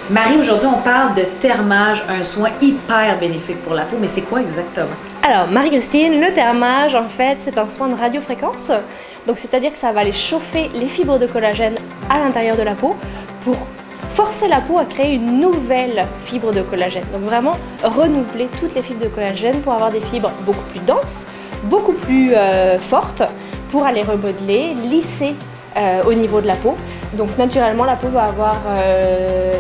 Marie, aujourd'hui, on parle de thermage, un soin hyper bénéfique pour la peau, mais c'est quoi exactement? Alors, Marie-Christine, le thermage, en fait, c'est un soin de radiofréquence. Donc, c'est-à-dire que ça va aller chauffer les fibres de collagène à l'intérieur de la peau pour forcer la peau à créer une nouvelle fibre de collagène. Donc, vraiment renouveler toutes les fibres de collagène pour avoir des fibres beaucoup plus denses, beaucoup plus fortes, pour aller remodeler, lisser au niveau de la peau. Donc, naturellement, la peau va avoir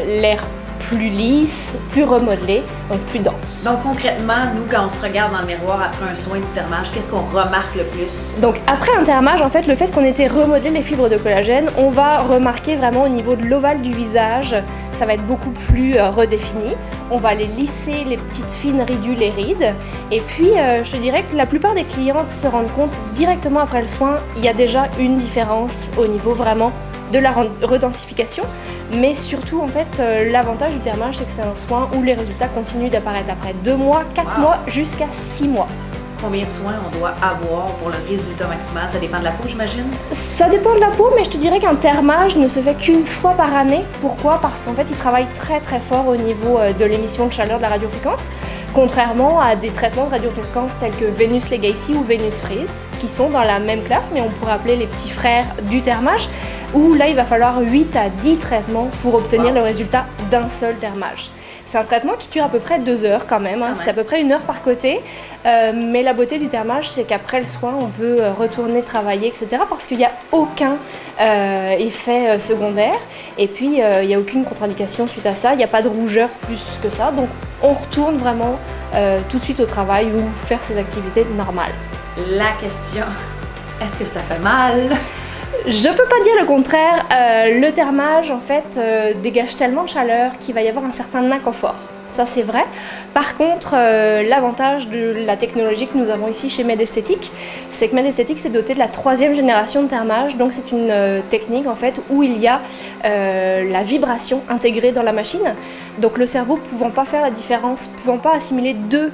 l'air plus lisse, plus remodelée, donc plus dense. Donc concrètement, nous, quand on se regarde dans le miroir après un soin du thermage, qu'est-ce qu'on remarque le plus? Donc après un thermage, en fait, le fait qu'on ait été remodelé les fibres de collagène, on va remarquer vraiment au niveau de l'ovale du visage, ça va être beaucoup plus redéfini. On va aller lisser les petites fines ridules et rides. Et puis, je te dirais que la plupart des clientes se rendent compte directement après le soin, il y a déjà une différence au niveau vraiment de la redensification, mais surtout en fait l'avantage du thermage, c'est que c'est un soin où les résultats continuent d'apparaître après 2 mois, 4 mois jusqu'à 6 mois. Combien de soins on doit avoir pour le résultat maximal? Ça dépend de la peau, j'imagine? Ça dépend de la peau, mais je te dirais qu'un thermage ne se fait qu'une fois par année. Pourquoi? Parce qu'en fait, il travaille très très fort au niveau de l'émission de chaleur de la radiofréquence, contrairement à des traitements de radiofréquence tels que Venus Legacy ou Venus Freeze, qui sont dans la même classe, mais on pourrait appeler les petits frères du thermage, où là, il va falloir 8 à 10 traitements pour obtenir le résultat d'un seul thermage. C'est un traitement qui dure à peu près 2 heures quand même, c'est à peu près 1 heure par côté, mais la beauté du thermage, c'est qu'après le soin, on peut retourner travailler, etc. parce qu'il n'y a aucun effet secondaire, et puis il n'y a aucune contre-indication suite à ça, il n'y a pas de rougeur plus que ça, donc on retourne vraiment tout de suite au travail ou faire ses activités normales. La question, est-ce que ça fait mal? Je peux pas dire le contraire, le thermage en fait dégage tellement de chaleur qu'il va y avoir un certain inconfort, ça c'est vrai. Par contre, l'avantage de la technologie que nous avons ici chez Medesthétique, c'est que Medesthétique s'est doté de la 3e génération de thermage, donc c'est une technique en fait où il y a la vibration intégrée dans la machine, donc le cerveau pouvant pas faire la différence, pouvant pas assimiler deux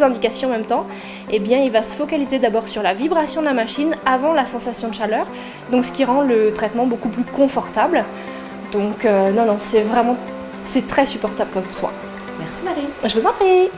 indications en même temps, eh bien il va se focaliser d'abord sur la vibration de la machine avant la sensation de chaleur, donc ce qui rend le traitement beaucoup plus confortable. Donc non, c'est très supportable comme soin. Merci Marie. Je vous en prie.